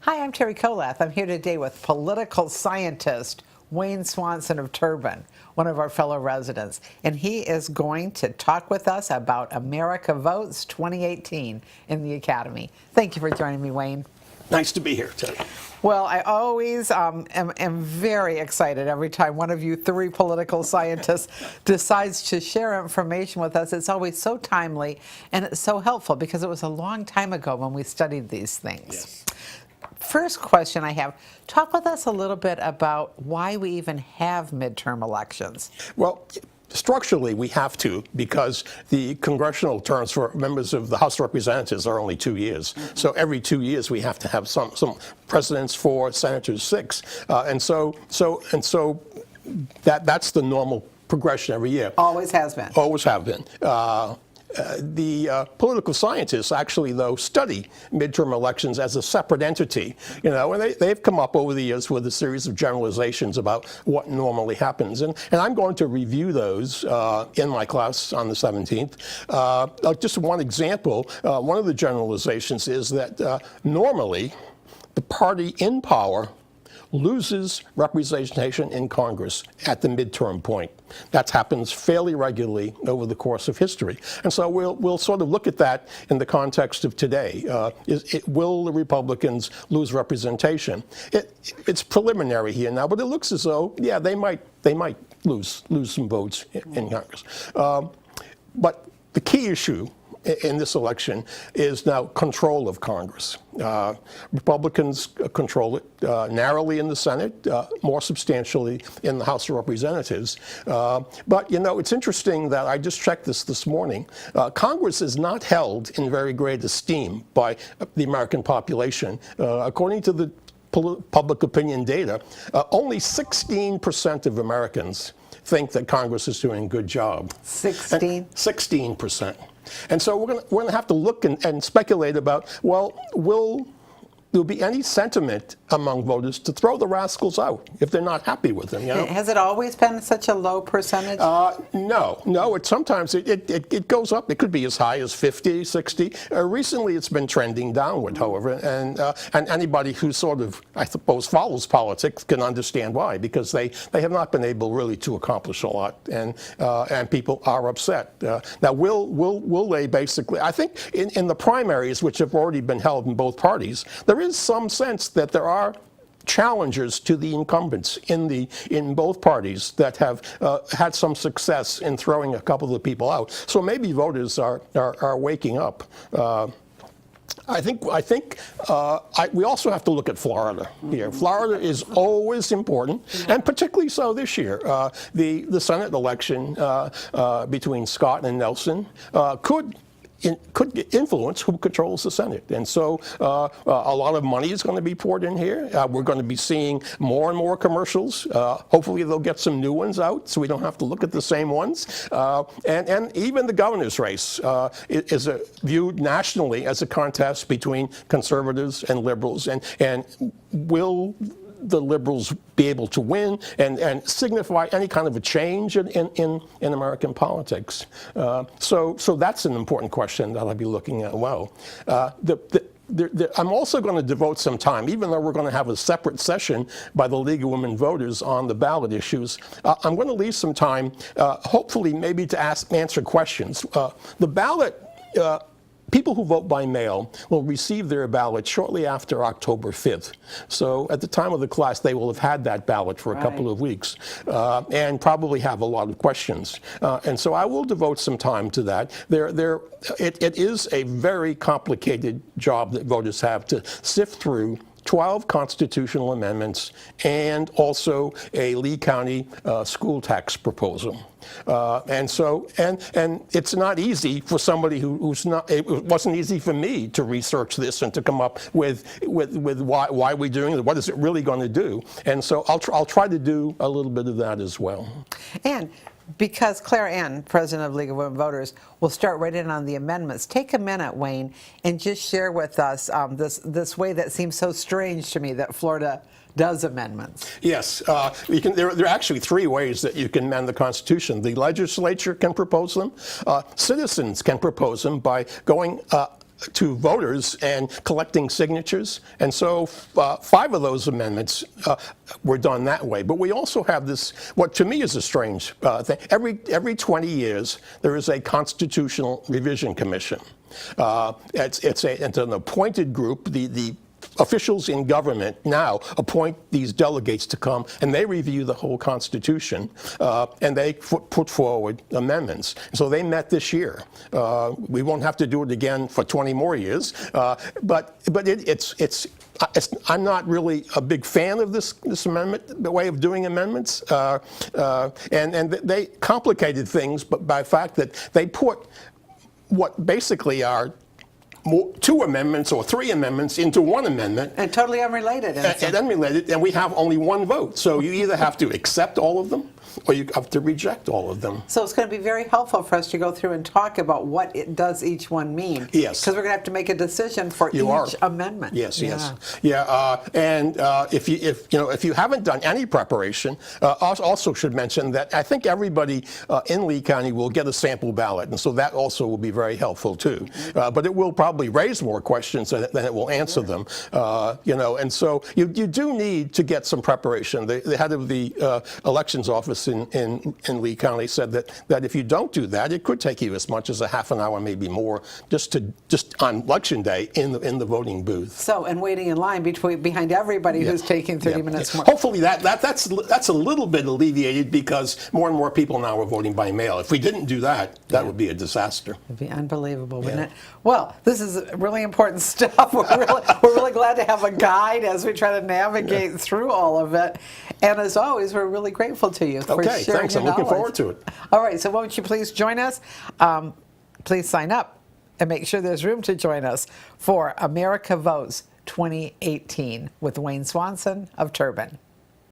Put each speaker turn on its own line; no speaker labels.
Hi, I'm Terry Kolath. I'm here today with political scientist Wayne Swanson of Turbin, one of our fellow residents. And he is going to talk with us about America Votes 2018 in the Academy. Thank you for joining me, Wayne.
Nice to be here, Terry.
Well, I always am very excited every time one of you three political scientists decides to share information with us. It's always so timely and it's so helpful because it was a long time ago when we studied these things.
Yes.
First question I have, talk with us a little bit about why we even have midterm elections.
Well, structurally, we have to because the congressional terms for members of the House of Representatives are only 2 years. So every 2 years, we have to have some presidents 4, senators 6, and so that's the normal progression every year.
Always has been.
Always have been. The political scientists actually, though, study midterm elections as a separate entity, and they've come up over the years with a series of generalizations about what normally happens. And I'm going to review those in my class on the 17th. Just one example, one of the generalizations is that normally the party in power loses representation in Congress at the midterm point. That happens fairly regularly over the course of history. And so we'll sort of look at that in the context of today. Will the Republicans lose representation? It's preliminary here now, but it looks as though, yeah, they might lose some votes in Congress. But the key issue in this election is now control of Congress. Republicans control it narrowly in the Senate, more substantially in the House of Representatives. But, it's interesting that I just checked this morning. Congress is not held in very great esteem by the American population. According to the public opinion data, only 16% of Americans think that Congress is doing a good job. 16%. And so we're going to have to look and speculate about, well, will there be any sentiment among voters to throw the rascals out if they're not happy with them?
Has it always been such a low percentage?
No. Sometimes it goes up. It could be as high as 50, 60. Recently, it's been trending downward, however, and anybody who sort of, I suppose, follows politics can understand why, because they have not been able really to accomplish a lot, and people are upset. Now, will they basically? I think in the primaries, which have already been held in both parties, there is some sense that there are challengers to the incumbents in both parties that have had some success in throwing a couple of the people out. So maybe voters are waking up. I think we also have to look at Florida here. Florida is always important, and particularly so this year. The Senate election between Scott and Nelson could influence who controls the Senate. And so a lot of money is going to be poured in here. We're going to be seeing more and more commercials. Hopefully they'll get some new ones out so we don't have to look at the same ones. And even the governor's race is viewed nationally as a contest between conservatives and liberals. And will the liberals be able to win and signify any kind of a change in American politics? So that's an important question that I'll be looking at. Well, I'm also going to devote some time, even though we're going to have a separate session by the League of Women Voters on the ballot issues. I'm going to leave some time, hopefully maybe to answer questions. The ballot. People who vote by mail will receive their ballot shortly after October 5th. So at the time of the class, they will have had that ballot for a couple of weeks and probably have a lot of questions. And so I will devote some time to that. It is a very complicated job that voters have to sift through 12 constitutional amendments and also a Lee County school tax proposal. And it's not easy for somebody who's not. It wasn't easy for me to research this and to come up with why we're doing it. What is it really going to do? And so I'll try to do a little bit of that as well.
And because Claire Ann, President of League of Women Voters, will start right in on the amendments. Take a minute, Wayne, and just share with us this way that seems so strange to me that Florida does amendments.
Yes, there are actually 3 ways that you can amend the Constitution. The legislature can propose them. Citizens can propose them by going to voters and collecting signatures. And so 5 of those amendments were done that way. But we also have this, what to me is a strange thing. Every 20 years, there is a Constitutional Revision Commission. It's an appointed group. The officials in government now appoint these delegates to come, and they review the whole Constitution, and they put forward amendments. So they met this year. We won't have to do it again for 20 more years, but I'm not really a big fan of this amendment, the way of doing amendments, and they complicated things, but by the fact that they put what basically are 2 amendments or 3 amendments into 1 amendment.
And totally unrelated.
And unrelated, and we have only 1 vote. So you either have to accept all of them or you have to reject all of them.
So it's going to be very helpful for us to go through and talk about what it does each one mean.
Yes.
Because we're going to have to make a decision for each amendment.
Yes, yeah. And if you haven't done any preparation, also should mention that I think everybody in Lee County will get a sample ballot, and so that also will be very helpful too. But it will probably raise more questions than it will answer them. And so you do need to get some preparation. The head of the elections office in Lee County said that if you don't do that, it could take you as much as a half an hour, maybe more, just on election day in the voting booth.
So, and waiting in line behind everybody who's taking 30 minutes more.
Hopefully that's a little bit alleviated, because more and more people now are voting by mail. If we didn't do that, that would be a disaster.
It'd be unbelievable, wouldn't it? Well, this is really important stuff. We're really glad to have a guide as we try to navigate through all of it. And as always, we're really grateful to you for
Okay,
sharing
thanks.
your
I'm looking
knowledge.
forward to it.
All right, so won't you please join us? Please sign up and make sure there's room to join us for America Votes 2018 with Wayne Swanson of Turbine.